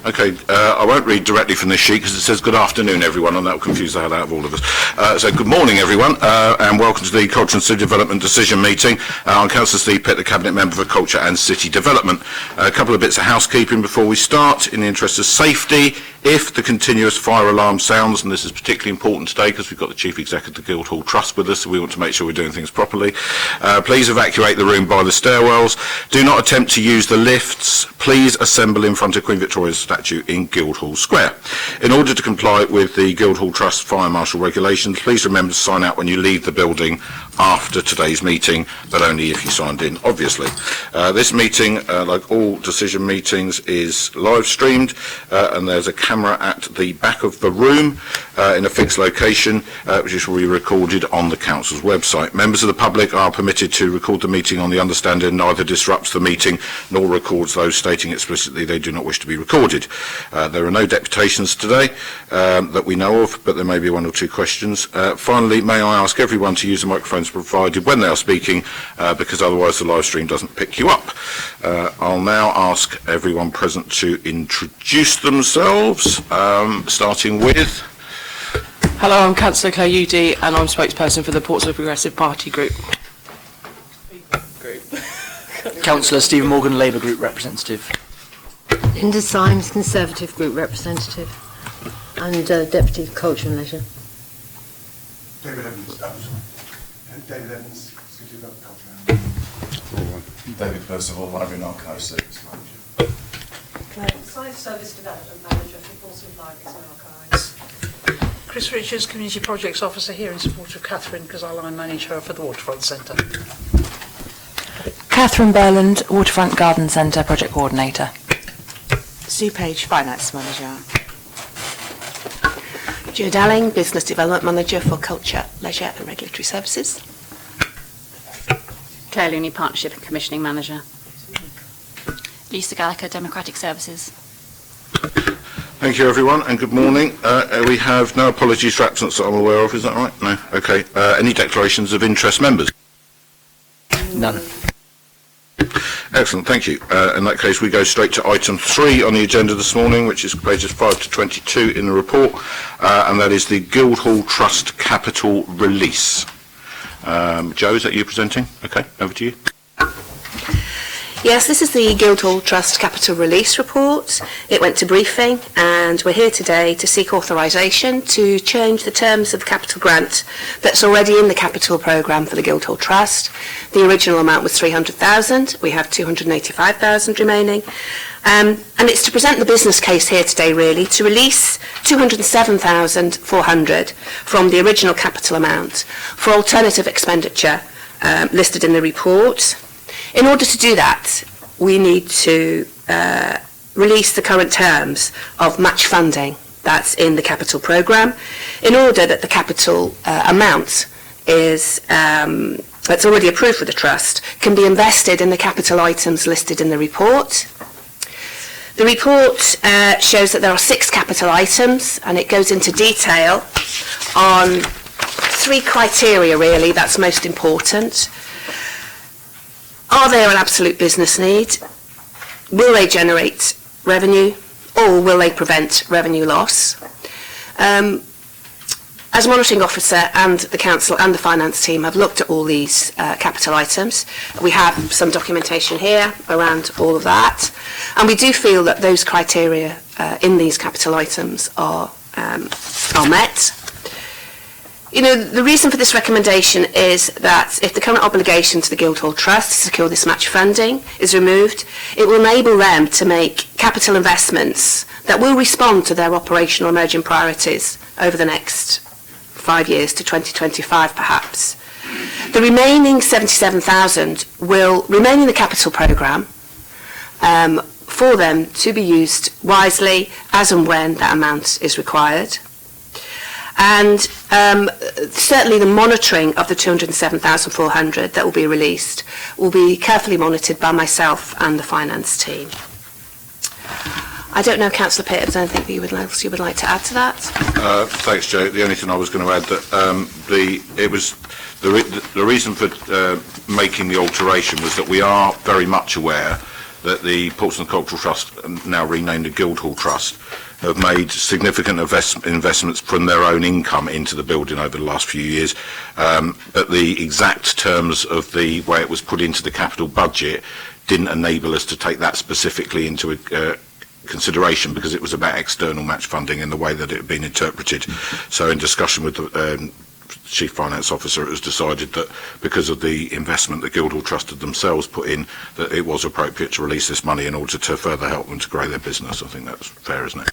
Okay, I won't read directly from this sheet because it says good afternoon everyone, and that will confuse the hell out of all of us. So good morning everyone, and welcome to the Culture and City Development Decision Meeting. I'm Councillor Steve Pitt, the Cabinet Member for Culture and City Development. A couple of bits of housekeeping before we start. In the interest of safety, if the continuous fire alarm sounds, and this is particularly important today because we've got the Chief Executive of the Guildhall Trust with us, so we want to make sure we're doing things properly, please evacuate the room by the stairwells. Do not attempt to use the lifts. Please assemble in front of Queen Victoria's statue in Guildhall Square. In order to comply with the Guildhall Trust Fire Marshal regulations, please remember to sign out when you leave the building after today's meeting, but only if you signed in, obviously. This meeting, like all decision meetings, is live streamed, and there's a camera at the back of the room in a fixed location, which will be recorded on the Council's website. Members of the public are permitted to record the meeting on the understanding neither disrupts the meeting nor records those stating explicitly they do not wish to be recorded. There are no deputations today that we know of, but there may be one or two questions. Finally, may I ask everyone to use the microphones provided when they are speaking, because otherwise the live stream doesn't pick you up. I'll now ask everyone present to introduce themselves, starting with... Hello, I'm Councillor Claire Udy and I'm spokesperson for the Portsmouth Progressive Party Group. Councillor Stephen Morgan, Labour Group Representative. Linda Symes, Conservative Group Representative and Deputy for Culture and Leisure. David Evans, David Evans, City of Culture. David Percival, Library and Archives Service Manager. Science Service Development Manager for Portsmouth Libraries and Archives. Chris Richards, Community Projects Officer here in support of Catherine, because I line manage her for the Waterfront Centre. Catherine Berland, Waterfront Garden Centre Project Coordinator. Sue Page, Finance Manager. Jo Dalling, Business Development Manager for Culture, Leisure and Regulatory Services. Claire Looney, Partnership and Commissioning Manager. Lisa Gallagher, Democratic Services. Thank you everyone, and good morning. We have no apologies for absence that I'm aware of, is that right? No? Okay. Any declarations of interest, members? None. Excellent, thank you. In that case, we go straight to item 3 on the agenda this morning, which is pages 5 to 22 in the report, and that is the Guildhall Trust Capital Release. Jo, is that you presenting? Okay, over to you. Yes, this is the Guildhall Trust Capital Release Report. It went to briefing and we're here today to seek authorisation to change the terms of the capital grant that's already in the capital programme for the Guildhall Trust. The original amount was 300,000, we have 285,000 remaining. And it's to present the business case here today really, to release 207,400 from the original capital amount for alternative expenditure listed in the report. In order to do that, we need to release the current terms of match funding that's in the capital programme in order that the capital amount is that's already approved for the trust can be invested in the capital items listed in the report. The report shows that there are 6 capital items and it goes into detail on 3 criteria really that's most important. Are they an absolute business need? Will they generate revenue or will they prevent revenue loss? As monitoring officer and the council and the finance team have looked at all these capital items. We have some documentation here around all of that, and we do feel that those criteria in these capital items are met. You know, the reason for this recommendation is that if the current obligation to the Guildhall Trust to secure this match funding is removed, it will enable them to make capital investments that will respond to their operational emerging priorities over the next 5 years to 2025 perhaps. The remaining 77,000 will remain in the capital programme for them to be used wisely as and when that amount is required. And certainly the monitoring of the 207,400 that will be released will be carefully monitored by myself and the finance team. I don't know, Councillor Pitt, if there's anything that you would like to add to that? Thanks, Jo. The only thing I was going to add that the reason for making the alteration was that we are very much aware that the Portsmouth Cultural Trust, now renamed the Guildhall Trust, have made significant investments from their own income into the building over the last few years. But the exact terms of the way it was put into the capital budget didn't enable us to take that specifically into consideration, because it was about external match funding in the way that it had been interpreted. So in discussion with the Chief Finance Officer, it was decided that because of the investment that Guildhall Trust had themselves put in, that it was appropriate to release this money in order to further help them to grow their business. I think that's fair, isn't it?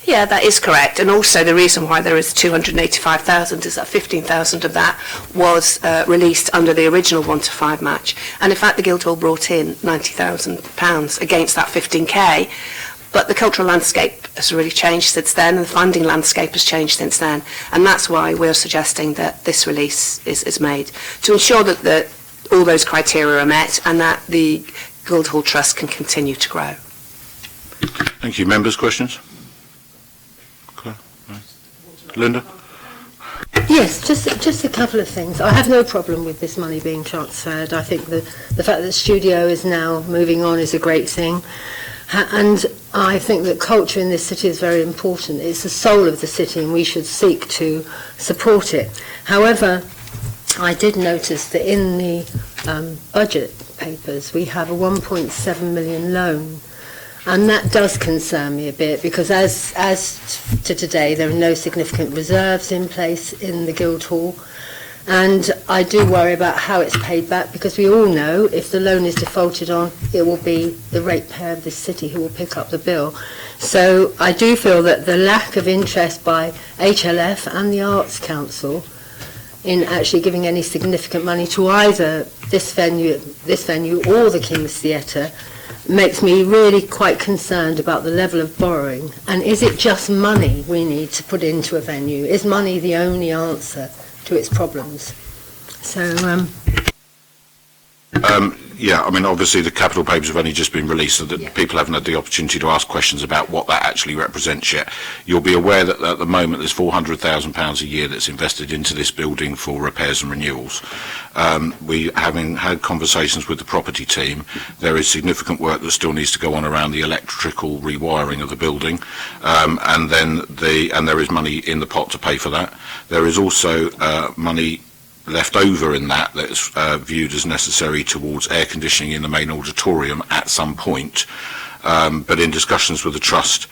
Yeah, that is correct. And also the reason why there is 285,000 is that 15,000 of that was released under the original 1 to 5 match. And in fact, the Guildhall brought in £90,000 against that 15k. But the cultural landscape has really changed since then, and the funding landscape has changed since then. And that's why we're suggesting that this release is made, to ensure that all those criteria are met and that the Guildhall Trust can continue to grow. Thank you. Members, questions? Linda? Yes, just a couple of things. I have no problem with this money being transferred. I think the fact that the studio is now moving on is a great thing. And I think that culture in this city is very important. It's the soul of the city, and we should seek to support it. However, I did notice that in the budget papers we have a 1.7 million loan. And that does concern me a bit, because as to today, there are no significant reserves in place in the Guildhall. And I do worry about how it's paid back, because we all know if the loan is defaulted on, it will be the ratepayer of this city who will pick up the bill. So I do feel that the lack of interest by HLF and the Arts Council in actually giving any significant money to either this venue or the King's Theatre makes me really quite concerned about the level of borrowing. And is it just money we need to put into a venue? Is money the only answer to its problems? So, yeah, I mean, obviously the capital papers have only just been released, so that people haven't had the opportunity to ask questions about what that actually represents yet. You'll be aware that at the moment there's £400,000 a year that's invested into this building for repairs and renewals. Having had conversations with the property team, there is significant work that still needs to go on around the electrical rewiring of the building, and there is money in the pot to pay for that. There is also money left over in that's viewed as necessary towards air conditioning in the main auditorium at some point. But in discussions with the Trust,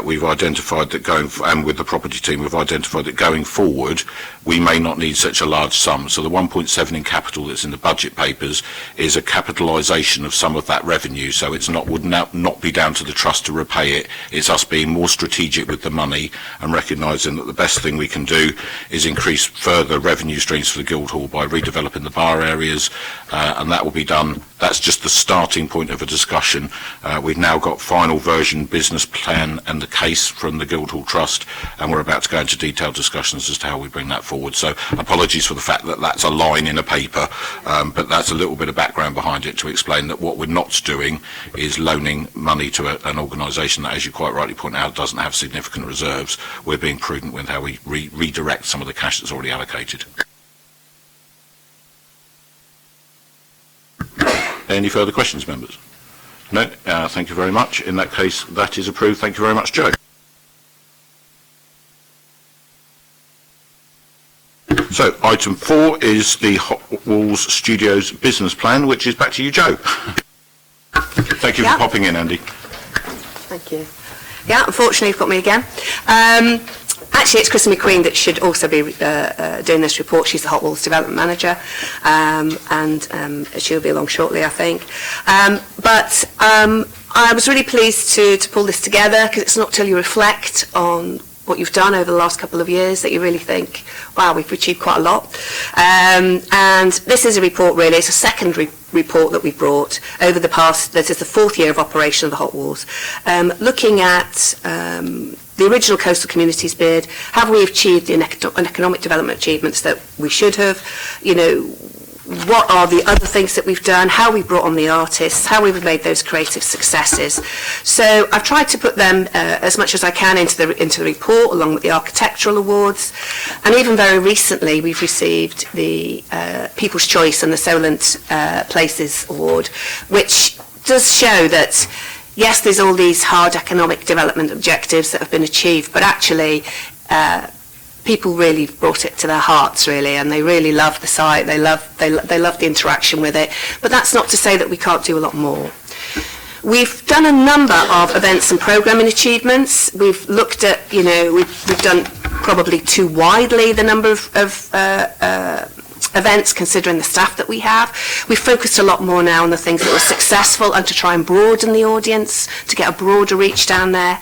we've identified that and with the property team, we've identified that going forward, we may not need such a large sum. So the 1.7 in capital that's in the budget papers is a capitalisation of some of that revenue. So it's would not be down to the Trust to repay it. It's us being more strategic with the money and recognising that the best thing we can do is increase further revenue streams for the Guildhall by redeveloping the bar areas, and that will be done. That's just the starting point of a discussion. We've now got final version business plan and the case from the Guildhall Trust, and we're about to go into detailed discussions as to how we bring that forward. So apologies for the fact that that's a line in a paper, but that's a little bit of background behind it to explain that what we're not doing is loaning money to an organisation that, as you quite rightly point out, doesn't have significant reserves. We're being prudent with how we redirect some of the cash that's already allocated. Any further questions, members? No? Thank you very much. In that case, that is approved. Thank you very much, Joe. So, item 4 is the Hot Walls Studios business plan, which is back to you, Joe. Thank you for popping in, Andy. Thank you. Yeah, unfortunately, you've got me again. Actually, it's Kristen McQueen that should also be doing this report. She's the Hot Walls Development Manager, and she'll be along shortly, I think. But I was really pleased to pull this together, because it's not till you reflect on what you've done over the last couple of years that you really think, wow, we've achieved quite a lot. And this is a report, really. It's a second report that we brought over the past, this is the 4th year of operation of the Hot Walls, looking at the original Coastal Communities bid. Have we achieved the economic development achievements that we should have? You know, what are the other things that we've done, how we brought on the artists, how we've made those creative successes. So I've tried to put them as much as I can into the report, along with the architectural awards. And even very recently, we've received the People's Choice and the Solent Places Award, which does show that, yes, there's all these hard economic development objectives that have been achieved, but actually people really brought it to their hearts, really, and they really love the site. They love the interaction with it. But that's not to say that we can't do a lot more. We've done a number of events and programming achievements. We've looked at, we've done probably too widely the number of events, considering the staff that we have. We've focused a lot more now on the things that were successful and to try and broaden the audience, to get a broader reach down there.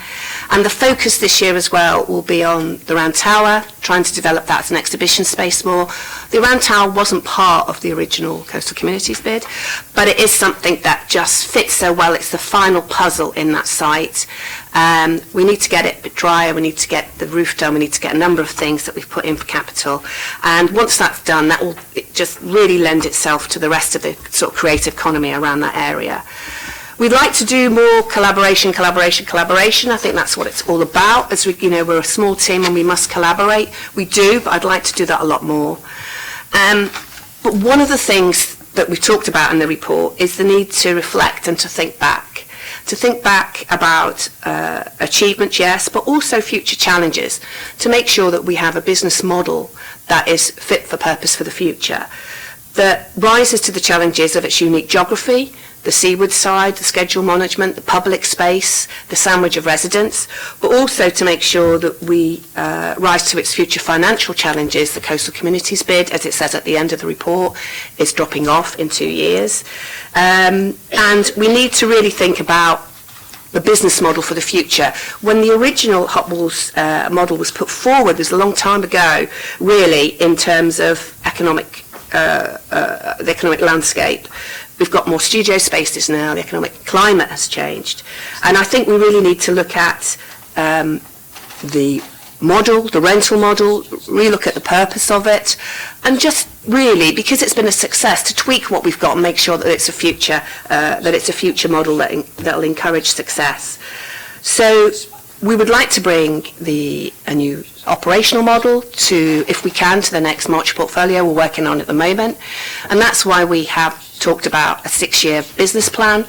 And the focus this year as well will be on the Round Tower, trying to develop that as an exhibition space more. The Round Tower wasn't part of the original Coastal Communities bid, but it is something that just fits so well. It's the final puzzle in that site. We need to get it a bit drier, we need to get the roof done, we need to get a number of things that we've put in for capital. And once that's done, that will just really lend itself to the rest of the sort of creative economy around that area. We'd like to do more collaboration. I think that's what it's all about. As we're a small team and we must collaborate. We do, but I'd like to do that a lot more. But one of the things that we talked about in the report is the need to reflect and to think back. To think back about achievements, yes, but also future challenges, to make sure that we have a business model that is fit for purpose for the future, that rises to the challenges of its unique geography, the seaward side, the schedule management, the public space, the sandwich of residents, but also to make sure that we rise to its future financial challenges. The Coastal Communities bid, as it says at the end of the report, is dropping off in 2 years. And we need to really think about the business model for the future. When the original Hot Walls model was put forward, it was a long time ago, really, in terms of the economic landscape. We've got more studio spaces now, the economic climate has changed. And I think we really need to look at the model, the rental model, relook at the purpose of it, and just really, because it's been a success, to tweak what we've got and make sure that it's a future model that will encourage success. So we would like to bring a new operational model to, if we can, to the next March portfolio. We're working on it at the moment, and that's why we have talked about a 6-year business plan.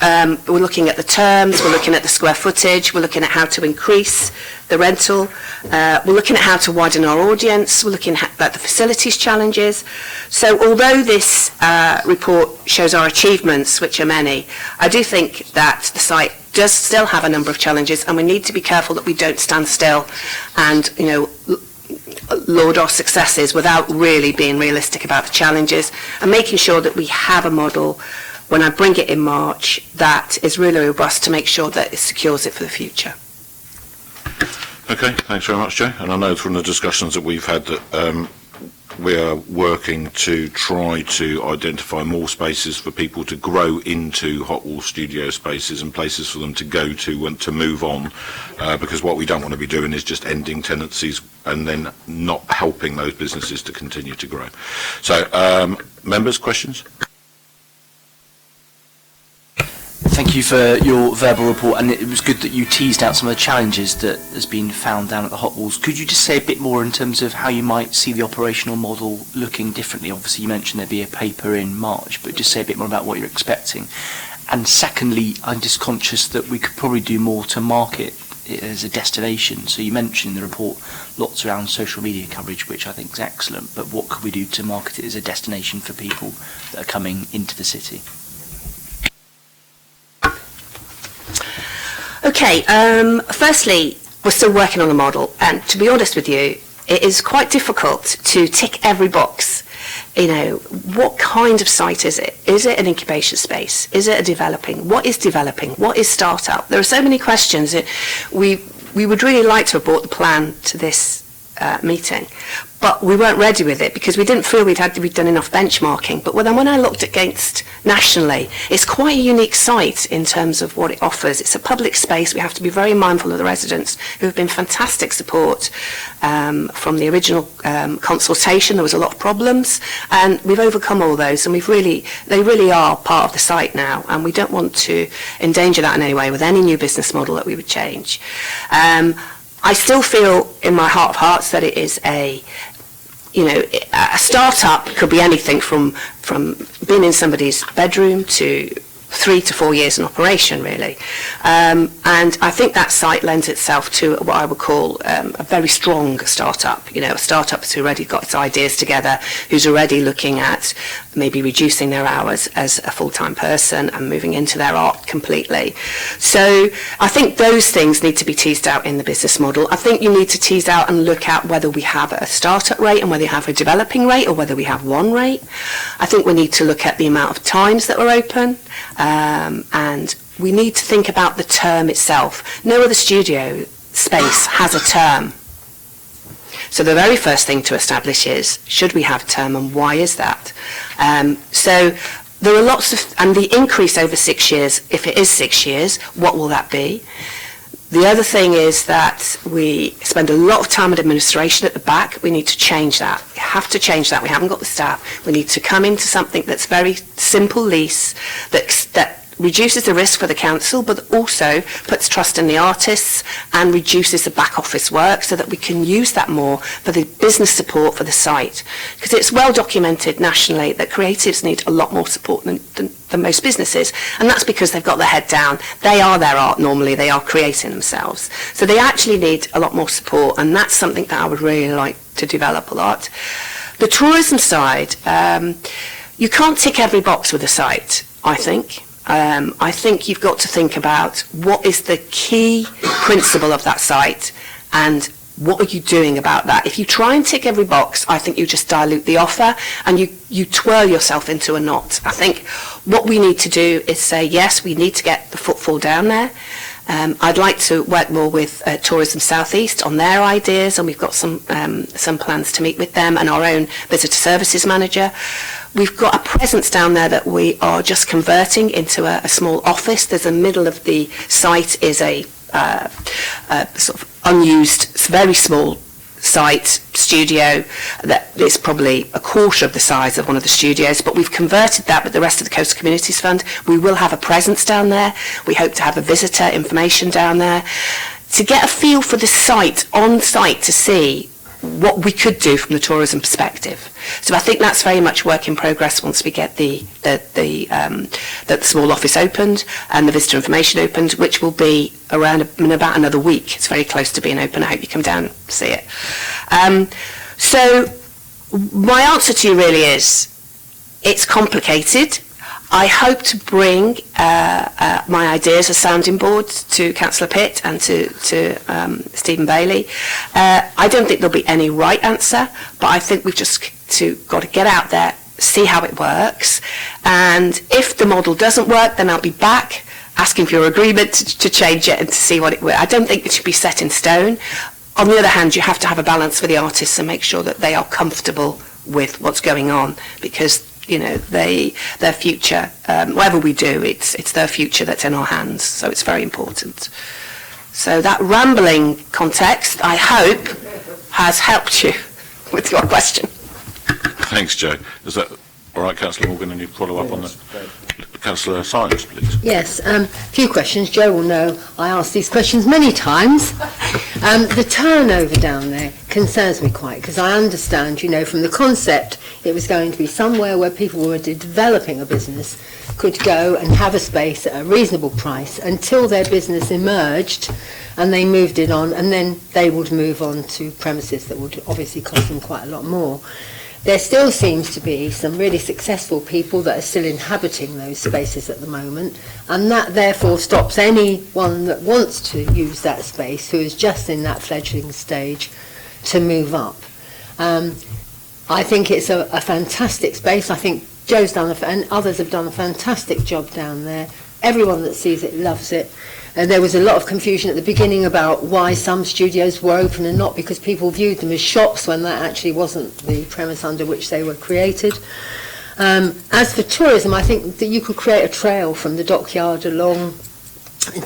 We're looking at the terms, we're looking at the square footage, we're looking at how to increase the rental, we're looking at how to widen our audience, we're looking at the facilities challenges. So although this report shows our achievements, which are many, I do think that the site does still have a number of challenges, and we need to be careful that we don't stand still and, laud our successes without really being realistic about the challenges, and making sure that we have a model when I bring it in March that is really robust to make sure that it secures it for the future. Okay, thanks very much, Jo. And I know from the discussions that we've had that we are working to try to identify more spaces for people to grow into Hot Wall studio spaces and places for them to go to and to move on, because what we don't want to be doing is just ending tenancies and then not helping those businesses to continue to grow. So, members, questions? Thank you for your verbal report, and it was good that you teased out some of the challenges that has been found down at the Hot Walls. Could you just say a bit more in terms of how you might see the operational model looking differently? Obviously, you mentioned there'd be a paper in March, but just say a bit more about what you're expecting. And secondly, I'm just conscious that we could probably do more to market it as a destination. So you mentioned in the report lots around social media coverage, which I think is excellent, but what could we do to market it as a destination for people that are coming into the city? Okay, firstly, we're still working on the model, and to be honest with you, it is quite difficult to tick every box. What kind of site is it? Is it an incubation space? Is it a developing? What is developing? What is startup? There are so many questions. We would really like to have brought the plan to this meeting, but we weren't ready with it because we didn't feel we'd done enough benchmarking. But when I looked against nationally, it's quite a unique site in terms of what it offers. It's a public space. We have to be very mindful of the residents who have been fantastic support from the original consultation. There was a lot of problems, and we've overcome all those, and they really are part of the site now, and we don't want to endanger that in any way with any new business model that we would change. I still feel in my heart of hearts that it is a startup could be anything from being in somebody's bedroom to 3 to 4 years in operation, really. And I think that site lends itself to what I would call a very strong startup, a startup that's already got its ideas together, who's already looking at maybe reducing their hours as a full-time person and moving into their art completely. So I think those things need to be teased out in the business model. I think you need to tease out and look at whether we have a startup rate and whether you have a developing rate or whether we have one rate. I think we need to look at the amount of times that we're open, and we need to think about the term itself. No other studio space has a term. So the very first thing to establish is, should we have a term, and why is that? So there are lots of, and the increase over 6 years, if it is 6 years, what will that be? The other thing is that we spend a lot of time at administration at the back. We need to change that. We have to change that. We haven't got the staff. We need to come into something that's very simple lease, that reduces the risk for the council, but also puts trust in the artists and reduces the back office work so that we can use that more for the business support for the site. Because it's well documented nationally that creatives need a lot more support than most businesses, and that's because they've got their head down. They are their art normally, they are creating themselves. So they actually need a lot more support, and that's something that I would really like to develop a lot. The tourism side, you can't tick every box with a site, I think. I think you've got to think about what is the key principle of that site and what are you doing about that. If you try and tick every box, I think you just dilute the offer and you twirl yourself into a knot. I think what we need to do is say, yes, we need to get the footfall down there. I'd like to work more with Tourism South East on their ideas, and we've got some plans to meet with them and our own visitor services manager. We've got a presence down there that we are just converting into a small office. There's a middle of the site is a sort of unused, very small site studio that is probably a quarter of the size of one of the studios, but we've converted that with the rest of the Coastal Communities Fund. We will have a presence down there. We hope to have a visitor information down there to get a feel for the site, on site, to see what we could do from the tourism perspective. So I think that's very much work in progress once we get the small office opened and the visitor information opened, which will be around in about another week. It's very close to being open. I hope you come down and see it. So my answer to you really is, it's complicated. I hope to bring my ideas as sounding boards to Councillor Pitt and to Stephen Bailey. I don't think there'll be any right answer, but I think we've just got to get out there, see how it works, and if the model doesn't work, then I'll be back asking for your agreement to change it and to see what it works. I don't think it should be set in stone. On the other hand, you have to have a balance for the artists and make sure that they are comfortable with what's going on, because their future, whatever we do, it's their future that's in our hands, so it's very important. So that rambling context, I hope, has helped you with your question. Thanks, Jo. Is that all right, Councillor Morgan, and you follow up on that? Councillor Symonds, please. Yes, a few questions. Jo will know I asked these questions many times. The turnover down there concerns me quite, because I understand, from the concept, it was going to be somewhere where people who were developing a business could go and have a space at a reasonable price until their business emerged and they moved it on, and then they would move on to premises that would obviously cost them quite a lot more. There still seems to be some really successful people that are still inhabiting those spaces at the moment, and that therefore stops anyone that wants to use that space, who is just in that fledgling stage, to move up. I think it's a fantastic space. I think Jo's done and others have done a fantastic job down there. Everyone that sees it loves it. There was a lot of confusion at the beginning about why some studios were open and not, because people viewed them as shops when that actually wasn't the premise under which they were created. As for tourism, I think that you could create a trail from the dockyard along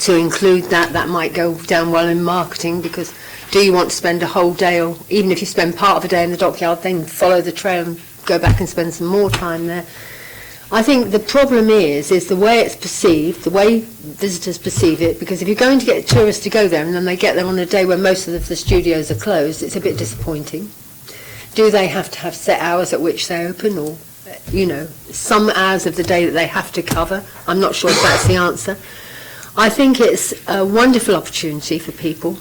to include that. That might go down well in marketing, because do you want to spend a whole day, or even if you spend part of a day in the dockyard, then follow the trail and go back and spend some more time there? I think the problem is the way it's perceived, the way visitors perceive it, because if you're going to get tourists to go there and then they get there on a day when most of the studios are closed, it's a bit disappointing. Do they have to have set hours at which they open, or some hours of the day that they have to cover. I'm not sure if that's the answer. I think it's a wonderful opportunity for people,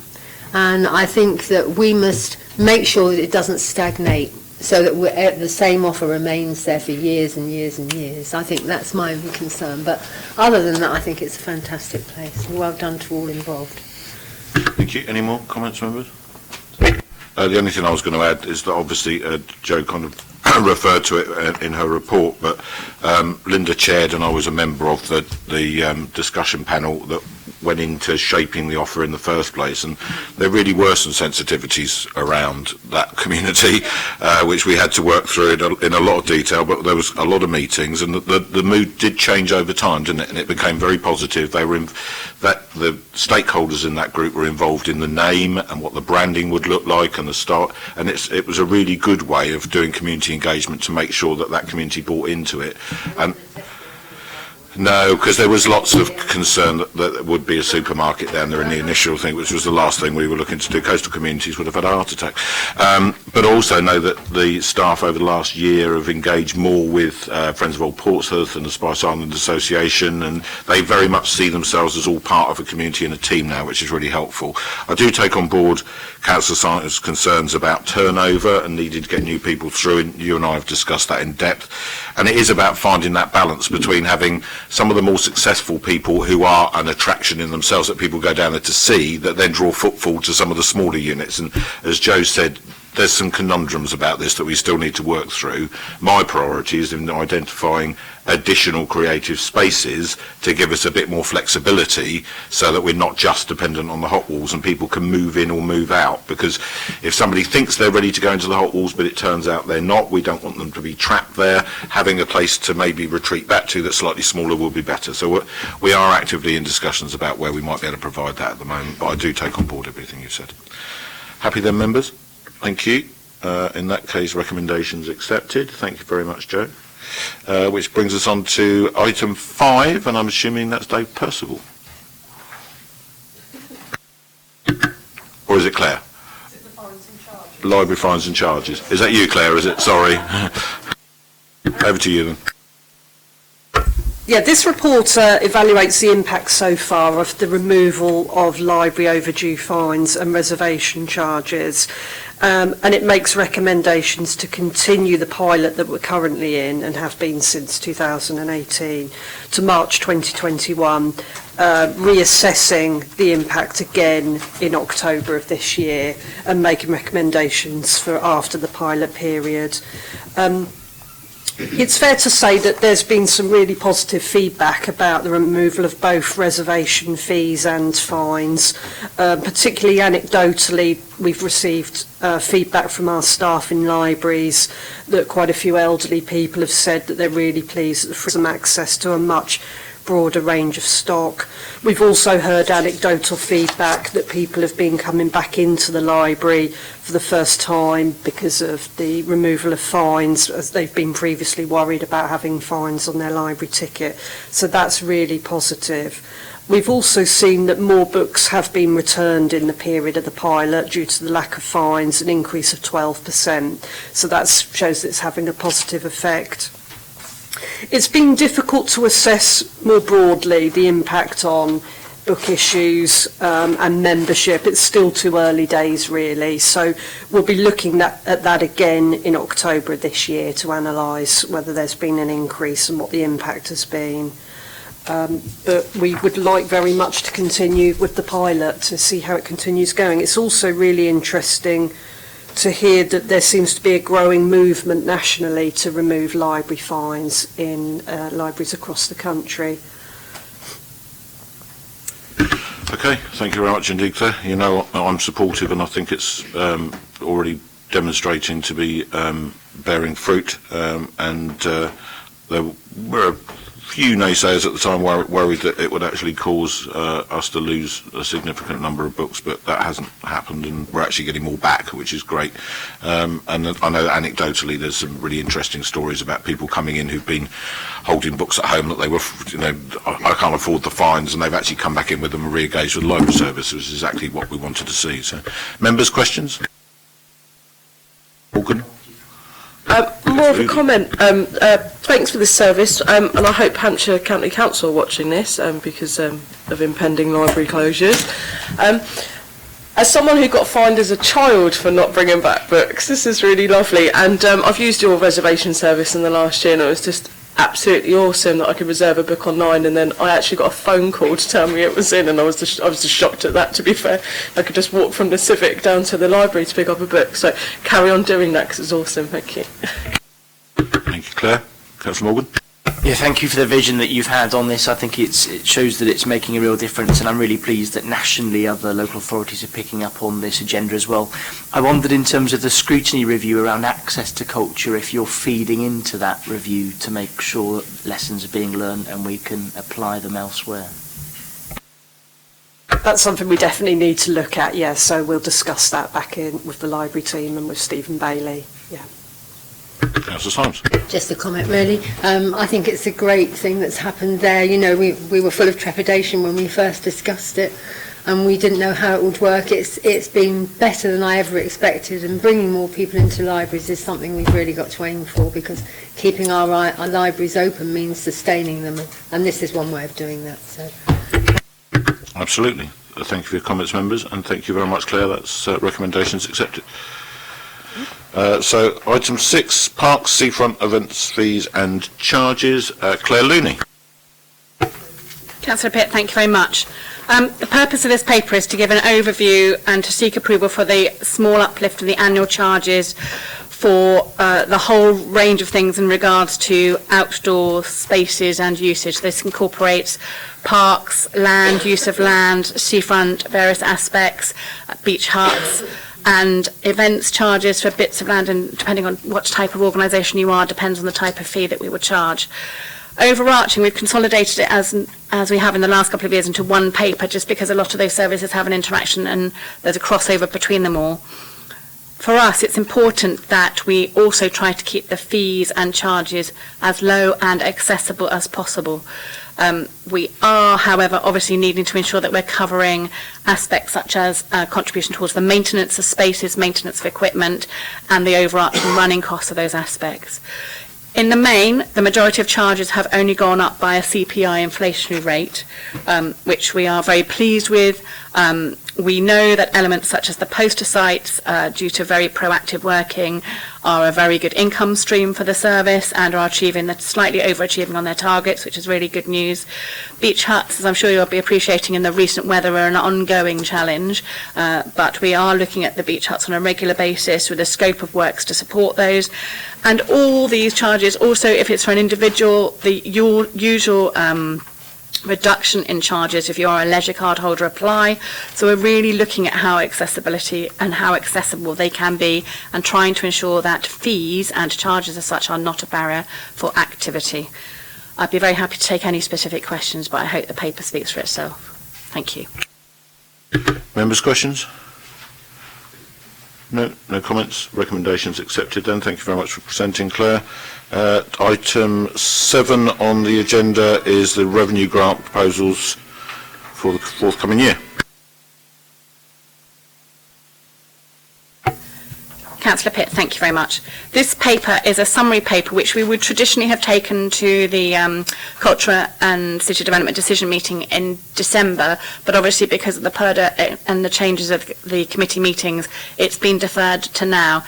and I think that we must make sure that it doesn't stagnate, so that the same offer remains there for years and years and years. I think that's my only concern. But other than that, I think it's a fantastic place. Well done to all involved. Thank you. Any more comments, members? The only thing I was going to add is that obviously Jo kind of referred to it in her report, but Linda chaired and I was a member of the discussion panel that went into shaping the offer in the first place, and there really were some sensitivities around that community which we had to work through in a lot of detail, but there was a lot of meetings, and the mood did change over time, didn't it? And it became very positive. They were the stakeholders in that group were involved in the name and what the branding would look like and the start, and it was a really good way of doing community engagement to make sure that that community bought into it. And no, because there was lots of concern that there would be a supermarket down there in the initial thing, which was the last thing we were looking to do. Coastal communities would have had a heart attack. But also know that the staff over the last year have engaged more with Friends of Old Portsmouth and the Spice Island Association, and they very much see themselves as all part of a community and a team now, which is really helpful. I do take on board Councillor Simon's concerns about turnover and needing to get new people through, and you and I have discussed that in depth. And it is about finding that balance between having some of the more successful people who are an attraction in themselves that people go down there to see, that then draw footfall to some of the smaller units. And as Jo said, there's some conundrums about this that we still need to work through. My priority is in identifying additional creative spaces to give us a bit more flexibility so that we're not just dependent on the hot walls and people can move in or move out, because if somebody thinks they're ready to go into the hot walls but it turns out they're not, we don't want them to be trapped there. Having a place to maybe retreat back to that's slightly smaller will be better. So we are actively in discussions about where we might be able to provide that at the moment, but I do take on board everything you said. Happy then, members? Thank you. In that case, recommendations accepted. Thank you very much, Jo. Which brings us on to item 5, and I'm assuming that's Dave Percival. Or is it Claire? Is it the fines and charges? Library fines and charges. Is that you, Claire, is it? Sorry. Over to you then. Yeah, this report evaluates the impact so far of the removal of library overdue fines and reservation charges, and it makes recommendations to continue the pilot that we're currently in and have been since 2018 to March 2021, reassessing the impact again in October of this year and making recommendations for after the pilot period. It's fair to say that there's been some really positive feedback about the removal of both reservation fees and fines. Particularly anecdotally, we've received feedback from our staff in libraries that quite a few elderly people have said that they're really pleased that there's some access to a much broader range of stock. We've also heard anecdotal feedback that people have been coming back into the library for the first time because of the removal of fines, as they've been previously worried about having fines on their library ticket. So that's really positive. We've also seen that more books have been returned in the period of the pilot due to the lack of fines, an increase of 12%. So that shows that it's having a positive effect. It's been difficult to assess more broadly the impact on book issues and membership. It's still too early days, really. So we'll be looking at that again in October this year to analyse whether there's been an increase and what the impact has been. But we would like very much to continue with the pilot to see how it continues going. It's also really interesting to hear that there seems to be a growing movement nationally to remove library fines in libraries across the country. Okay, thank you very much indeed, Claire. You know, I'm supportive, and I think it's already demonstrating to be bearing fruit, and there were a few naysayers at the time worried that it would actually cause us to lose a significant number of books, but that hasn't happened, and we're actually getting more back, which is great. And I know that anecdotally there's some really interesting stories about people coming in who've been holding books at home that they were, I can't afford the fines, and they've actually come back in with them and re-engaged with the library service, which is exactly what we wanted to see. So, members' questions? Morgan? More of a comment. Thanks for this service, and I hope Hampshire County Council are watching this because of impending library closures. As someone who got fined as a child for not bringing back books, this is really lovely. And I've used your reservation service in the last year, and it was just absolutely awesome that I could reserve a book online, and then I actually got a phone call to tell me it was in, and I was just shocked at that, to be fair. I could just walk from the Civic down to the library to pick up a book. So carry on doing that because it's awesome. Thank you. Thank you, Claire. Councillor Morgan. Yeah, thank you for the vision that you've had on this. I think it shows that it's making a real difference, and I'm really pleased that nationally other local authorities are picking up on this agenda as well. I wondered, in terms of the scrutiny review around access to culture, if you're feeding into that review to make sure that lessons are being learned and we can apply them elsewhere. That's something we definitely need to look at, yes, so we'll discuss that back in with the library team and with Stephen Bailey, yeah. Councillor Symes. Just a comment, really. I think it's a great thing that's happened there. You know, we were full of trepidation when we first discussed it, and we didn't know how it would work. It's been better than I ever expected, and bringing more people into libraries is something we've really got to aim for, because keeping our libraries open means sustaining them, and this is one way of doing that. So. Absolutely. Thank you for your comments, members, and thank you very much, Claire. That's recommendations accepted. So, item 6, parks, seafront events, fees and charges. Claire Looney. Councillor Pitt, thank you very much. The purpose of this paper is to give an overview and to seek approval for the small uplift in the annual charges for the whole range of things in regards to outdoor spaces and usage. This incorporates parks, land, use of land, seafront, various aspects, beach huts, and events charges for bits of land, and depending on what type of organisation you are, depends on the type of fee that we would charge. Overarching, we've consolidated it as we have in the last couple of years into one paper, just because a lot of those services have an interaction and there's a crossover between them all. For us, it's important that we also try to keep the fees and charges as low and accessible as possible. We are, however, obviously needing to ensure that we're covering aspects such as contribution towards the maintenance of spaces, maintenance of equipment, and the overarching running costs of those aspects. In the main, the majority of charges have only gone up by a CPI inflationary rate, which we are very pleased with. We know that elements such as the poster sites, due to very proactive working, are a very good income stream for the service and are slightly overachieving on their targets, which is really good news. Beach huts, as I'm sure you'll be appreciating in the recent weather, are an ongoing challenge, but we are looking at the beach huts on a regular basis with a scope of works to support those. And all these charges, also if it's for an individual, your usual reduction in charges if you are a leisure card holder apply. So we're really looking at how accessibility and how accessible they can be, and trying to ensure that fees and charges as such are not a barrier for activity. I'd be very happy to take any specific questions, but I hope the paper speaks for itself. Thank you. Members' questions? No comments. Recommendations accepted then. Thank you very much for presenting, Claire. Item 7 on the agenda is the revenue grant proposals for the forthcoming year. Councillor Pitt, thank you very much. This paper is a summary paper which we would traditionally have taken to the Culture and City Development Decision meeting in December, but obviously because of the PERDA and the changes of the committee meetings, it's been deferred to now.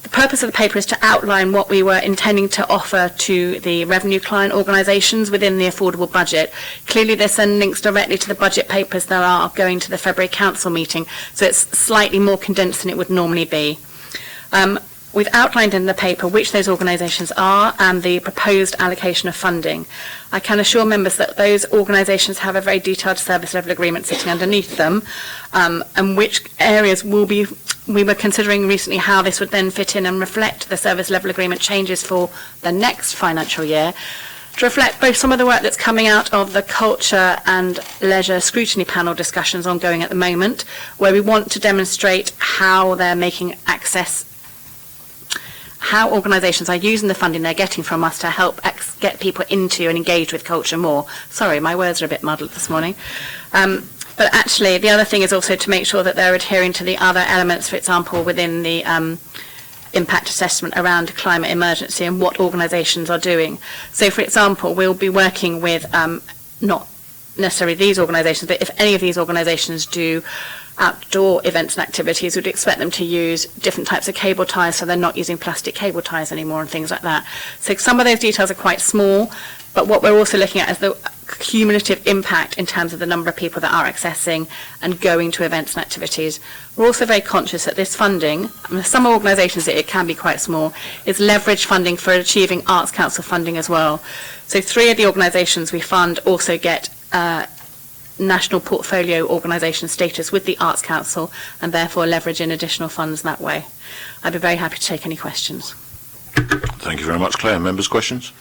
The purpose of the paper is to outline what we were intending to offer to the revenue client organisations within the affordable budget. Clearly there's some links directly to the budget papers that are going to the February Council meeting, so it's slightly more condensed than it would normally be. We've outlined in the paper which those organisations are and the proposed allocation of funding. I can assure members that those organisations have a very detailed service level agreement sitting underneath them, and which areas we were considering recently how this would then fit in and reflect the service level agreement changes for the next financial year, to reflect both some of the work that's coming out of the Culture and Leisure Scrutiny Panel discussions ongoing at the moment, where we want to demonstrate how they're making access, how organisations are using the funding they're getting from us to help get people into and engage with culture more. Sorry, my words are a bit muddled this morning. But actually, the other thing is also to make sure that they're adhering to the other elements, for example, within the impact assessment around climate emergency and what organisations are doing. So, for example, we'll be working with not necessarily these organisations, but if any of these organisations do outdoor events and activities, we'd expect them to use different types of cable ties, so they're not using plastic cable ties anymore and things like that. So some of those details are quite small, but what we're also looking at is the cumulative impact in terms of the number of people that are accessing and going to events and activities. We're also very conscious that this funding, some organisations it can be quite small, is leverage funding for achieving Arts Council funding as well. So 3 of the organisations we fund also get national portfolio organisation status with the Arts Council and therefore leverage in additional funds that way. I'd be very happy to take any questions. Thank you very much, Claire. Members' questions?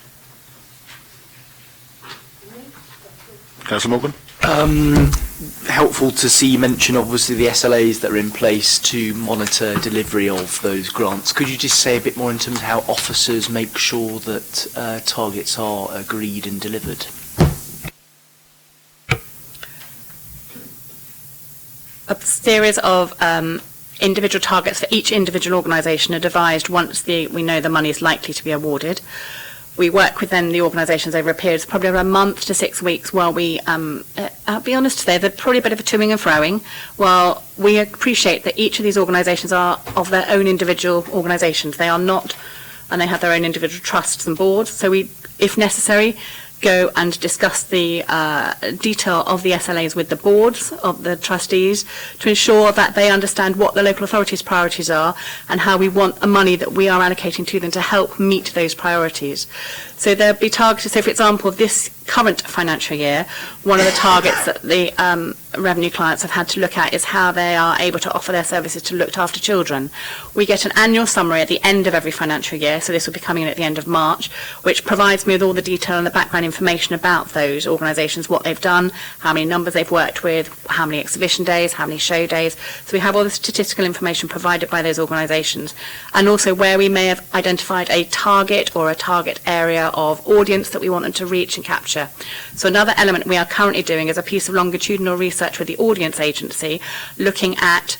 Councillor Morgan? Helpful to see you mention obviously the SLAs that are in place to monitor delivery of those grants. Could you just say a bit more in terms of how officers make sure that targets are agreed and delivered? A series of individual targets for each individual organisation are devised once we know the money is likely to be awarded. We work with then the organisations over a period of probably around a month to 6 weeks while we, I'll be honest today, they're probably a bit of a toing and froing, while we appreciate that each of these organisations are of their own individual organisations. They are not, and they have their own individual trusts and boards, so we, if necessary, go and discuss the detail of the SLAs with the boards of the trustees to ensure that they understand what the local authorities' priorities are and how we want the money that we are allocating to them to help meet those priorities. So they'll be targeted. So, for example, this current financial year, one of the targets that the revenue clients have had to look at is how they are able to offer their services to looked after children. We get an annual summary at the end of every financial year, so this will be coming in at the end of March, which provides me with all the detail and the background information about those organisations, what they've done, how many numbers they've worked with, how many exhibition days, how many show days. So we have all the statistical information provided by those organisations, and also where we may have identified a target or a target area of audience that we want them to reach and capture. So another element we are currently doing is a piece of longitudinal research with the Audience Agency, looking at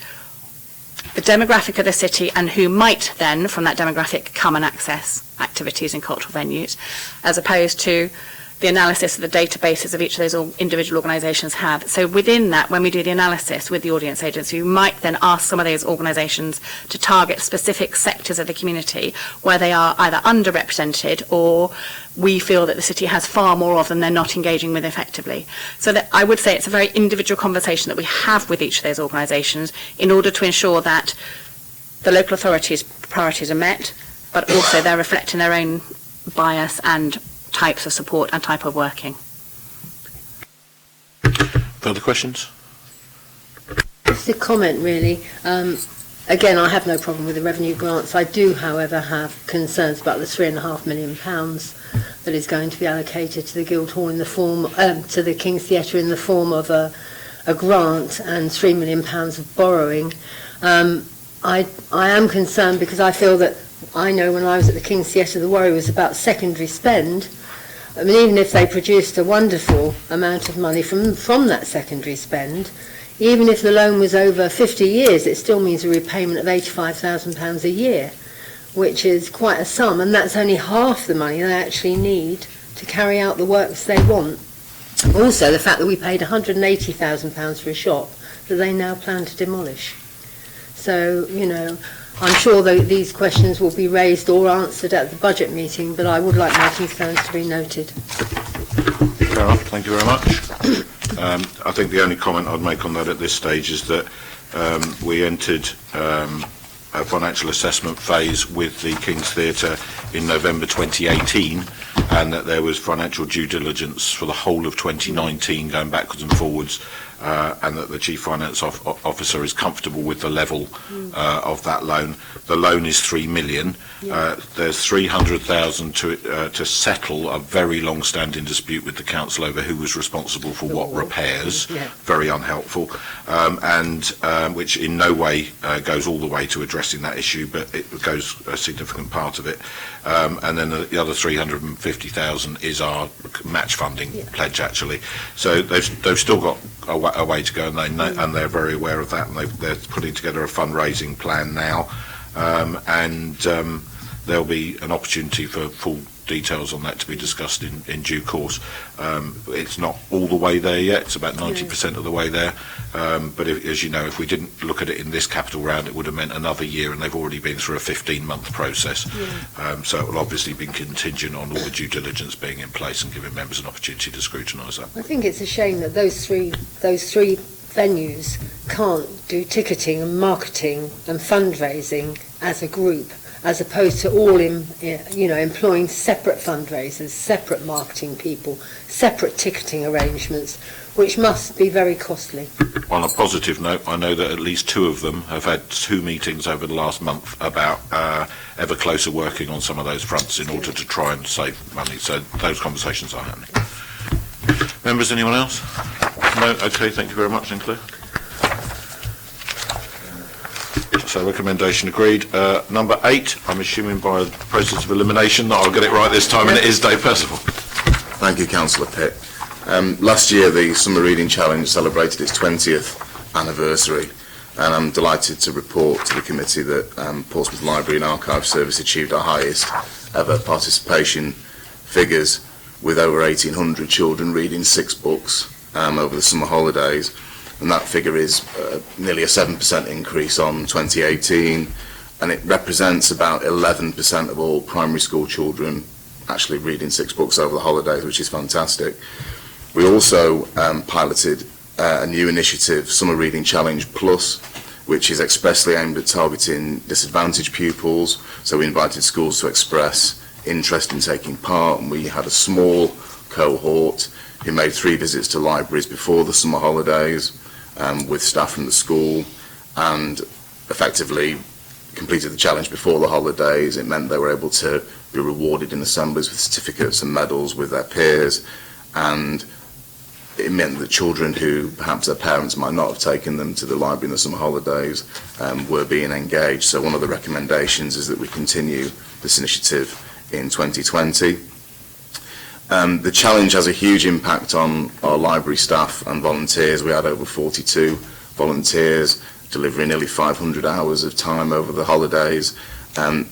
the demographic of the city and who might then, from that demographic, come and access activities and cultural venues, as opposed to the analysis of the databases of each of those individual organisations have. So within that, when we do the analysis with the Audience Agency, we might then ask some of those organisations to target specific sectors of the community where they are either underrepresented or we feel that the city has far more of them they're not engaging with effectively. So that I would say it's a very individual conversation that we have with each of those organisations in order to ensure that the local authorities' priorities are met, but also they're reflecting their own bias and types of support and type of working. Further questions? Just a comment, really. Again, I have no problem with the revenue grants. I do, however, have concerns about the £3.5 million that is going to be allocated to the Guildhall in the form, to the King's Theatre in the form of a grant and £3 million of borrowing. I am concerned because I feel that I know when I was at the King's Theatre, the worry was about secondary spend. I mean, even if they produced a wonderful amount of money from that secondary spend, even if the loan was over 50 years, it still means a repayment of £85,000 a year, which is quite a sum, and that's only half the money they actually need to carry out the works they want. Also, the fact that we paid £180,000 for a shop that they now plan to demolish. So, you know, I'm sure that these questions will be raised or answered at the budget meeting, but I would like my concerns to be noted. Fair enough, thank you very much. I think the only comment I'd make on that at this stage is that we entered a financial assessment phase with the King's Theatre in November 2018, and that there was financial due diligence for the whole of 2019 going backwards and forwards, and that the Chief Finance Officer is comfortable with the level of that loan. The loan is £3 million. There's £300,000 to settle a very long-standing dispute with the council over who was responsible for what repairs. Very unhelpful, and which in no way goes all the way to addressing that issue, but it goes a significant part of it. And then the other £350,000 is our match funding pledge, actually. So they've still got a way to go, and they're very aware of that, and they're putting together a fundraising plan now. and there'll be an opportunity for full details on that to be discussed in due course. It's not all the way there yet, it's about 90% of the way there, but as you know, if we didn't look at it in this capital round, it would have meant another year, and they've already been through a 15-month process. So it will obviously be contingent on all the due diligence being in place and giving members an opportunity to scrutinise that. I think it's a shame that those three venues can't do ticketing and marketing and fundraising as a group, as opposed to all employing separate fundraisers, separate marketing people, separate ticketing arrangements, which must be very costly. On a positive note, I know that at least 2 of them have had 2 meetings over the last month about ever closer working on some of those fronts in order to try and save money. So those conversations are happening. Members, anyone else? No? Okay, thank you very much, Sinclair. So recommendation agreed. Number 8, I'm assuming by the process of elimination that I'll get it right this time, and it is Dave Percival. Thank you, Councillor Pitt. Last year, the Summer Reading Challenge celebrated its 20th anniversary, and I'm delighted to report to the committee that Portsmouth Library and Archive Service achieved our highest ever participation figures, with over 1,800 children reading 6 books over the summer holidays. And that figure is nearly a 7% increase on 2018, and it represents about 11% of all primary school children actually reading 6 books over the holidays, which is fantastic. We also piloted a new initiative, Summer Reading Challenge Plus, which is expressly aimed at targeting disadvantaged pupils. So we invited schools to express interest in taking part, and we had a small cohort who made 3 visits to libraries before the summer holidays with staff from the school, and effectively completed the challenge before the holidays. It meant they were able to be rewarded in assemblies with certificates and medals with their peers, and it meant that children who perhaps their parents might not have taken them to the library in the summer holidays were being engaged. So one of the recommendations is that we continue this initiative in 2020. The challenge has a huge impact on our library staff and volunteers. We had over 42 volunteers delivering nearly 500 hours of time over the holidays,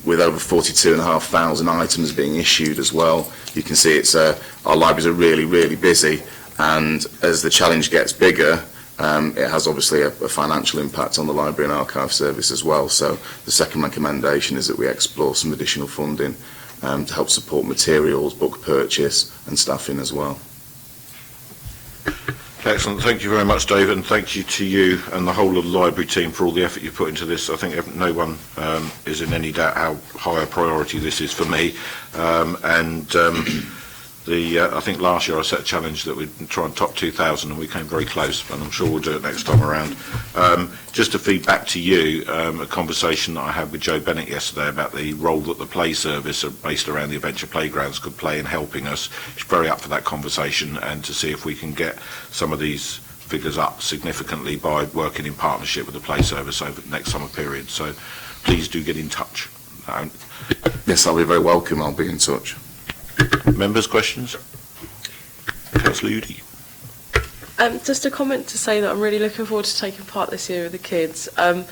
with over 42,500 items being issued as well. You can see our libraries are really, really busy, and as the challenge gets bigger, it has obviously a financial impact on the Library and Archive Service as well. So the second recommendation is that we explore some additional funding to help support materials, book purchase and staffing as well. Excellent. Thank you very much, Dave, and thank you to you and the whole of the library team for all the effort you put into this. I think no one is in any doubt how high a priority this is for me. I think last year I set a challenge that we'd try and top 2,000, and we came very close, and I'm sure we'll do it next time around. Just to feed back to you, a conversation that I had with Joe Bennett yesterday about the role that the play service based around the Adventure Playgrounds could play in helping us. She's very up for that conversation, and to see if we can get some of these figures up significantly by working in partnership with the play service over the next summer period. So please do get in touch. Yes, I'll be very welcome. I'll be in touch. Members, questions? Councillor Udy. Just a comment to say that I'm really looking forward to taking part this year with the kids. I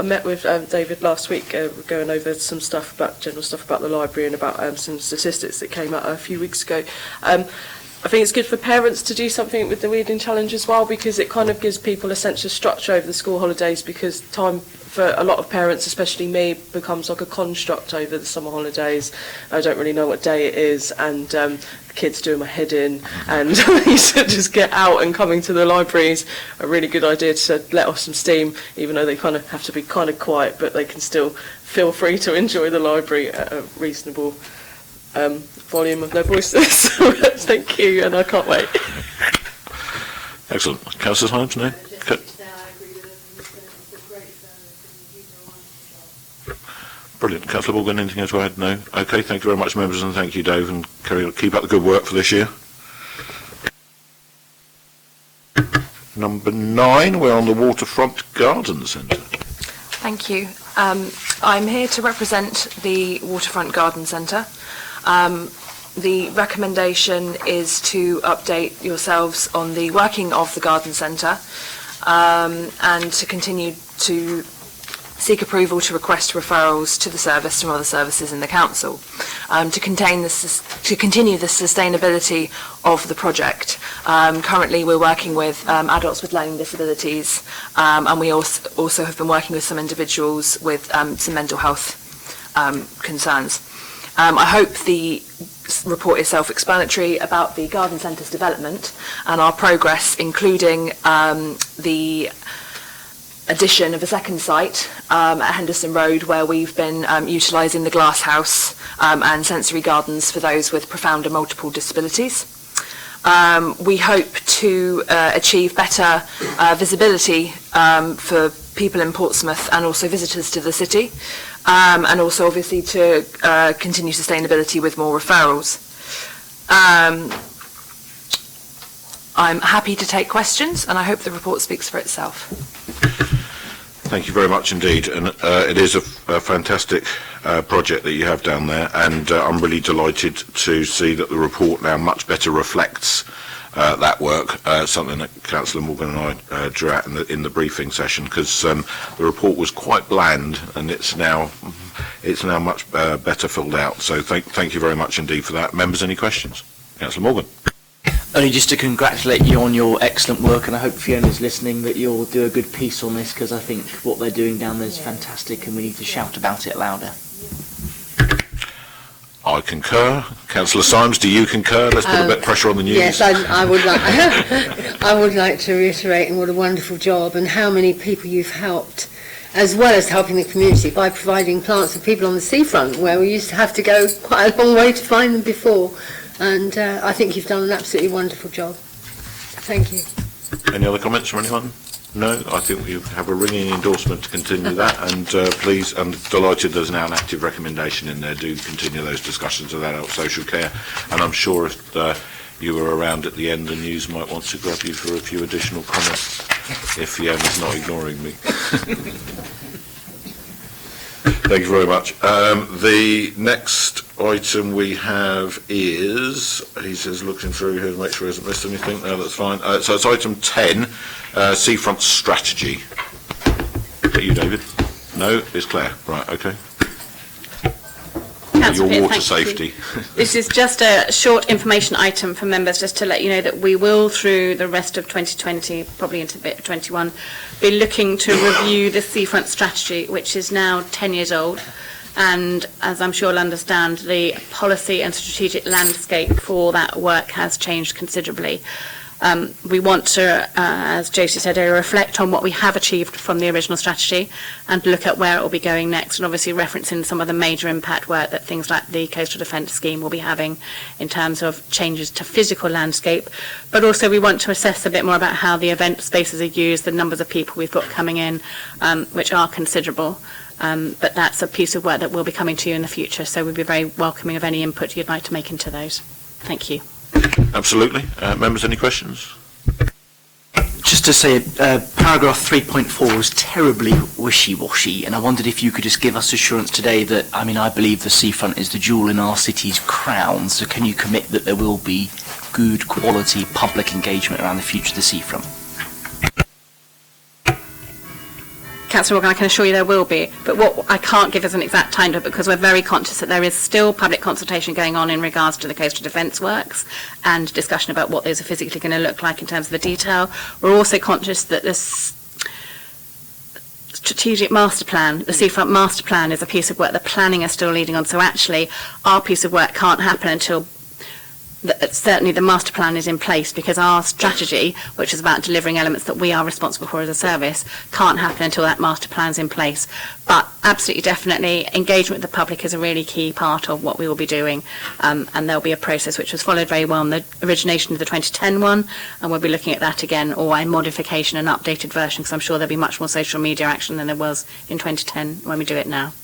met with David last week, going over some stuff about general stuff about the library and about some statistics that came out a few weeks ago. I think it's good for parents to do something with the reading challenge as well, because it kind of gives people a sense of structure over the school holidays, because time for a lot of parents, especially me, becomes like a construct over the summer holidays. I don't really know what day it is, and the kids doing my head in, and you should just get out, and coming to the library is a really good idea to let off some steam, even though they kind of have to be kind of quiet, but they can still feel free to enjoy the library at a reasonable volume of their voices. Thank you, and I can't wait. Excellent. Councillor Holmes, no? Brilliant. Councillor Morgan, anything else to add? No? Okay, thank you very much, members, and thank you, Dave, and keep up the good work for this year. Number 9, we're on the Waterfront Garden Centre. Thank you. I'm here to represent the Waterfront Garden Centre. The recommendation is to update yourselves on the working of the garden centre, and to continue to seek approval to request referrals to the service from other services in the council to continue the sustainability of the project. Currently we're working with adults with learning disabilities and we also have been working with some individuals with some mental health concerns. I hope the report is self-explanatory about the garden centre's development and our progress, including the addition of a second site at Henderson Road, where we've been utilising the glass house and sensory gardens for those with profound and multiple disabilities. We hope to achieve better visibility for people in Portsmouth and also visitors to the city, and also obviously to continue sustainability with more referrals. I'm happy to take questions and I hope the report speaks for itself. Thank you very much indeed, and it is a fantastic project that you have down there, and I'm really delighted to see that the report now much better reflects that work, something that Councillor Morgan and I drew out in the briefing session, because the report was quite bland and it's now much better filled out. So thank you very much indeed for that. Members, any questions? Councillor Morgan. Only just to congratulate you on your excellent work, and I hope Fiona's listening that you'll do a good piece on this, because I think what they're doing down there is fantastic and we need to shout about it louder. I concur. Councillor Symes, do you concur? Let's put a bit of pressure on the news. Yes, I would like. I would like to reiterate what a wonderful job and how many people you've helped, as well as helping the community by providing plants for people on the seafront, where we used to have to go quite a long way to find them before. And I think you've done an absolutely wonderful job. Thank you. Any other comments from anyone? No, I think we have a ringing endorsement to continue that, and please, I'm delighted there's now an active recommendation in there. Do continue those discussions with adult social care, and I'm sure if you were around at the end, the news might want to grab you for a few additional comments, if Fiona's not ignoring me. Thank you very much. The next item we have is, he says, looking through here to make sure he hasn't missed anything. No, that's fine. So it's item 10, Seafront Strategy. Is that you, David? No, it's Claire. Right, okay. Councillor Your Pearce, water thank safety. you. This is just a short information item for members, just to let you know that we will, through the rest of 2020, probably into a bit of 21, be looking to review the seafront strategy, which is now 10 years old. And as I'm sure you'll understand, the policy and strategic landscape for that work has changed considerably. We want to, as Josie said earlier, reflect on what we have achieved from the original strategy and look at where it will be going next, and obviously referencing some of the major impact work that things like the Coastal Defence Scheme will be having in terms of changes to physical landscape. But also we want to assess a bit more about how the event spaces are used, the numbers of people we've got coming in, which are considerable. But that's a piece of work that will be coming to you in the future, so we'd be very welcoming of any input you'd like to make into those. Thank you. Absolutely. Members, any questions? Just to say, paragraph 3.4 was terribly wishy-washy, and I wondered if you could just give us assurance today that, I believe the seafront is the jewel in our city's crown, so can you commit that there will be good quality public engagement around the future of the seafront? Councillor Morgan, I can assure you there will be, but what I can't give is an exact time, because we're very conscious that there is still public consultation going on in regards to the coastal defence works and discussion about what those are physically going to look like in terms of the detail. We're also conscious that this strategic master plan, the seafront master plan, is a piece of work that planning is still leading on, so actually our piece of work can't happen until certainly the master plan is in place, because our strategy, which is about delivering elements that we are responsible for as a service, can't happen until that master plan is in place. But absolutely, definitely, engagement with the public is a really key part of what we will be doing, and there'll be a process which was followed very well in the origination of the 2010 one, and we'll be looking at that again, or a modification and updated version, because I'm sure there'll be much more social media action than there was in 2010 when we do it now.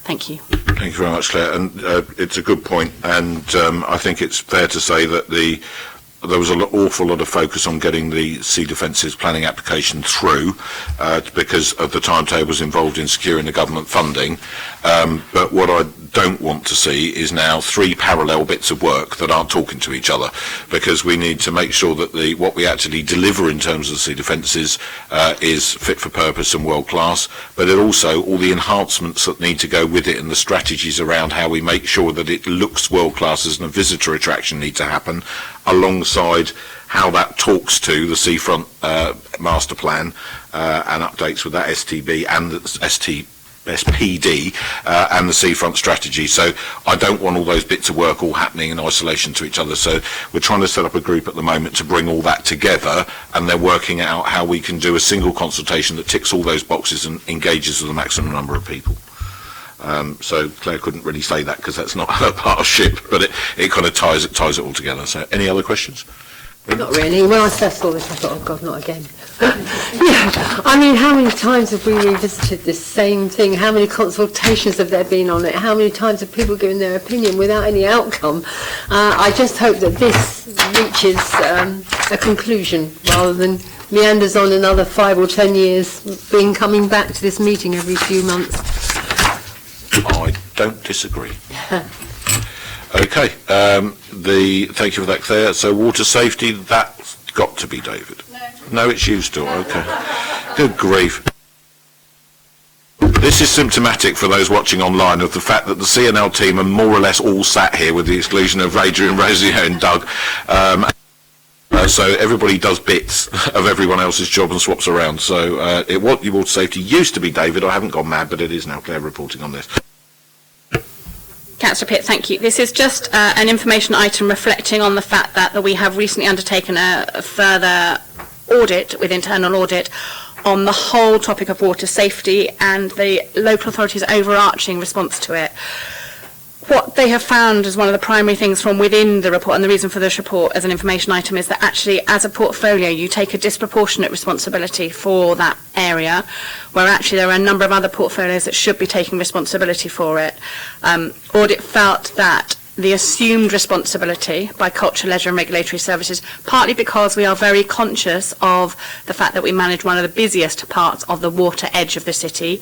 Thank you. Thank you very much, Claire. And it's a good point, and I think it's fair to say that the there was an awful lot of focus on getting the Sea Defences planning application through because of the timetables involved in securing the government funding. But what I don't want to see is now 3 parallel bits of work that aren't talking to each other, because we need to make sure that what we actually deliver in terms of the Sea Defences is fit for purpose and world class, but it also all the enhancements that need to go with it and the strategies around how we make sure that it looks world class as a visitor attraction need to happen, alongside how that talks to the seafront master plan and updates with that STB and the SPD and the seafront strategy. So I don't want all those bits of work all happening in isolation to each other. So we're trying to set up a group at the moment to bring all that together, and they're working out how we can do a single consultation that ticks all those boxes and engages with the maximum number of people. So Claire couldn't really say that because that's not her part of SHIP, but it kind of ties it all together. So any other questions? Not really. When I first saw this, I thought, oh God, not again. Yeah, I mean, how many times have we revisited this same thing? How many consultations have there been on it? How many times have people given their opinion without any outcome? I just hope that this reaches a conclusion rather than meanders on another 5 or 10 years, coming back to this meeting every few months. I don't disagree. Okay, thank you for that, Claire. So water safety, that's got to be David. No, it's you still. Okay. Good grief. This is symptomatic for those watching online of the fact that the CNL team are more or less all sat here with the exclusion of Adrian, Rosie and Doug. So everybody does bits of everyone else's job and swaps around. So water safety used to be David. I haven't gone mad, but it is now Claire reporting on this. Councillor Pitt, thank you. This is just an information item reflecting on the fact that we have recently undertaken a further audit with internal audit on the whole topic of water safety and the local authority's overarching response to it. What they have found as one of the primary things from within the report, and the reason for this report as an information item, is that actually as a portfolio you take a disproportionate responsibility for that area, where actually there are a number of other portfolios that should be taking responsibility for it. Audit felt that the assumed responsibility by Culture, Leisure and Regulatory Services, partly because we are very conscious of the fact that we manage one of the busiest parts of the water edge of the city,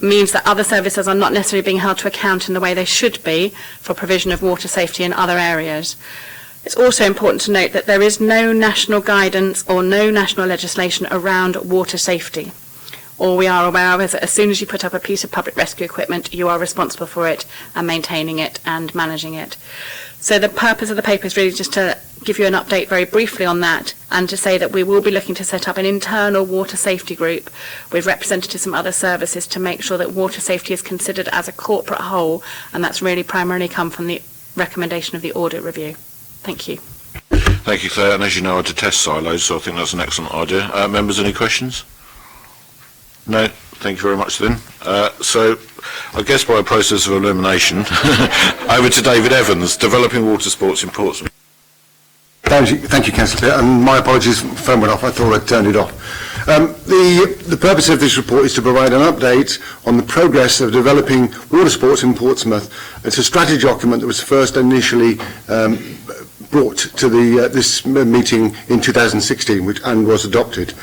means that other services are not necessarily being held to account in the way they should be for provision of water safety in other areas. It's also important to note that there is no national guidance or no national legislation around water safety. All we are aware of is that as soon as you put up a piece of public rescue equipment, you are responsible for it and maintaining it and managing it. So the purpose of the paper is really just to give you an update very briefly on that, and to say that we will be looking to set up an internal water safety group with representatives from other services to make sure that water safety is considered as a corporate whole, and that's really primarily come from the recommendation of the audit review. Thank you. Thank you, Claire. And as you know, I detest silos, so I think that's an excellent idea. Members, any questions? No? Thank you very much then. So I guess by a process of elimination, over to David Evans, Developing Water Sports in Portsmouth. Thank you, Councillor, and my apologies, phone went off, I thought I'd turned it off. The purpose of this report is to provide an update on the progress of developing water sports in Portsmouth. It's a strategy document that was first initially brought to this meeting in 2016 and was adopted.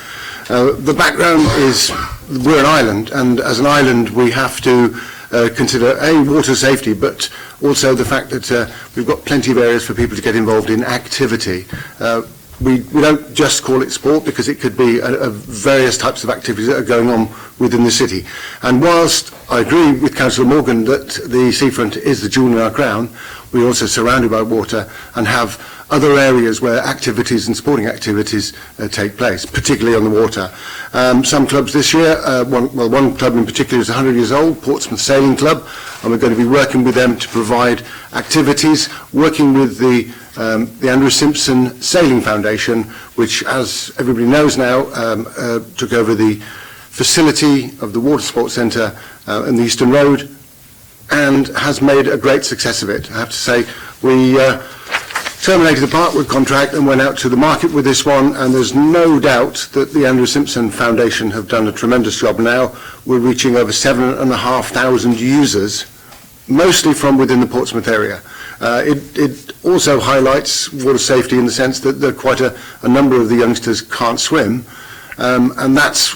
The background is we're an island, and as an island we have to consider water safety, but also the fact that we've got plenty of areas for people to get involved in activity. We don't just call it sport, because it could be various types of activities that are going on within the city. And whilst I agree with Councillor Morgan that the seafront is the jewel in our crown, we're also surrounded by water and have other areas where activities and sporting activities take place, particularly on the water. Some clubs this year, one club in particular is 100 years old, Portsmouth Sailing Club, and we're going to be working with them to provide activities, working with the Andrew Simpson Sailing Foundation, which, as everybody knows now, took over the facility of the Water Sports Centre in the Eastern Road and has made a great success of it. I have to say, we terminated the Parkwood contract and went out to the market with this one, and there's no doubt that the Andrew Simpson Foundation have done a tremendous job now. We're reaching over 7,500 users, mostly from within the Portsmouth area. It also highlights water safety in the sense that there are quite a number of the youngsters can't swim, and that's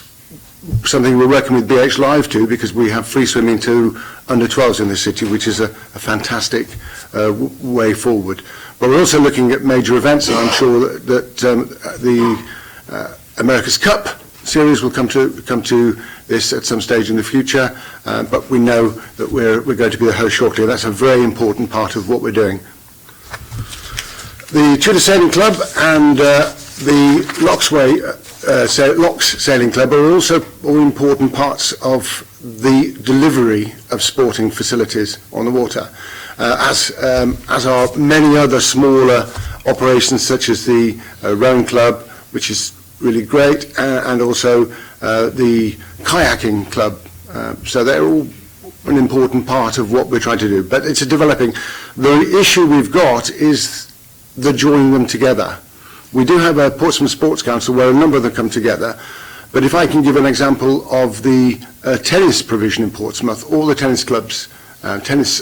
something we're working with BH Live to, because we have free swimming to under 12s in the city, which is a fantastic way forward. But we're also looking at major events, and I'm sure that the America's Cup series will come to this at some stage in the future, but we know that we're going to be the host shortly. That's a very important part of what we're doing. The Tudor Sailing Club and the Locks Sailing Club are also all important parts of the delivery of sporting facilities on the water, as are many other smaller operations such as the Rowing Club, which is really great, and also the Kayaking Club. So they're all an important part of what we're trying to do, but it's a developing. The issue we've got is the joining them together. We do have a Portsmouth Sports Council where a number of them come together, but if I can give an example of the tennis provision in Portsmouth, all the tennis clubs, tennis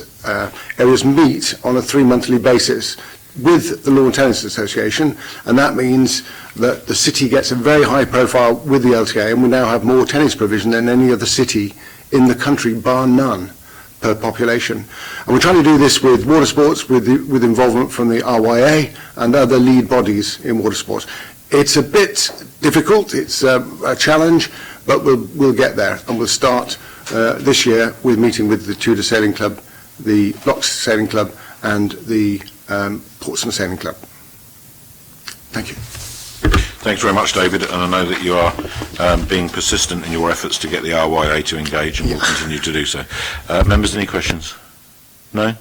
areas meet on a 3-monthly basis with the Lawn Tennis Association, and that means that the city gets a very high profile with the LTA, and we now have more tennis provision than any other city in the country, bar none, per population. And we're trying to do this with water sports, with involvement from the RYA and other lead bodies in water sports. It's a bit difficult, it's a challenge, but we'll get there, and we'll start this year with meeting with the Tudor Sailing Club, the Locks Sailing Club, and the Portsmouth Sailing Club. Thank you. Thanks very much, David, and I know that you are being persistent in your efforts to get the RYA to engage, and will continue to do so. Members, any questions? No?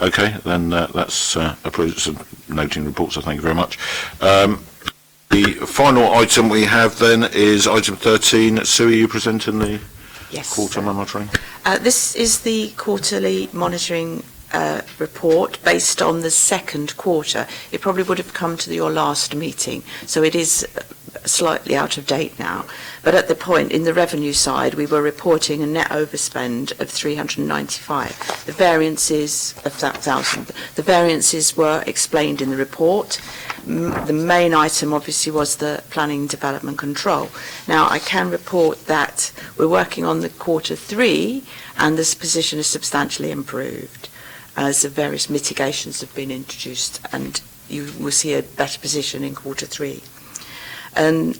Okay, then that's approved. Some noting reports, so thank you very much. The final item we have then is item 13. Sue, are you presenting the quarter monitoring? This is the quarterly monitoring report based on the second quarter. It probably would have come to your last meeting, so it is slightly out of date now. But at the point in the revenue side, we were reporting a net overspend of 395. The variances of that thousand. The variances were explained in the report. The main item obviously was the planning development control. Now I can report that we're working on the quarter 3, and this position is substantially improved as the various mitigations have been introduced, and you will see a better position in quarter 3. And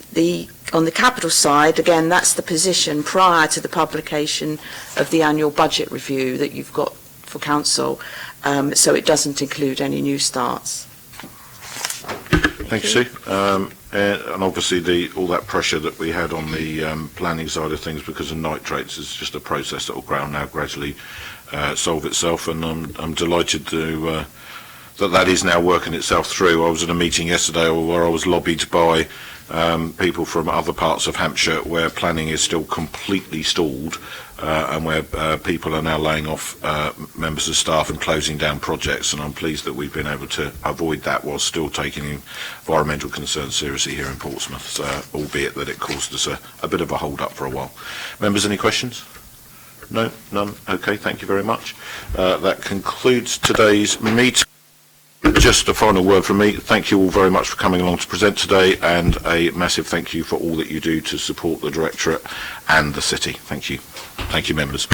on the capital side, again, that's the position prior to the publication of the annual budget review that you've got for council, so it doesn't include any new starts. Thank you, Sue. And obviously all that pressure that we had on the planning side of things because of nitrates is just a process that will now gradually solve itself, and I'm delighted to that is now working itself through. I was at a meeting yesterday where I was lobbied by people from other parts of Hampshire where planning is still completely stalled, and where people are now laying off members of staff and closing down projects, and I'm pleased that we've been able to avoid that while still taking environmental concerns seriously here in Portsmouth, albeit that it caused us a bit of a hold up for a while. Members, any questions? No? None? Okay, thank you very much. That concludes today's meeting. Just a final word from me. Thank you all very much for coming along to present today, and a massive thank you for all that you do to support the Directorate and the City. Thank you. Thank you, members.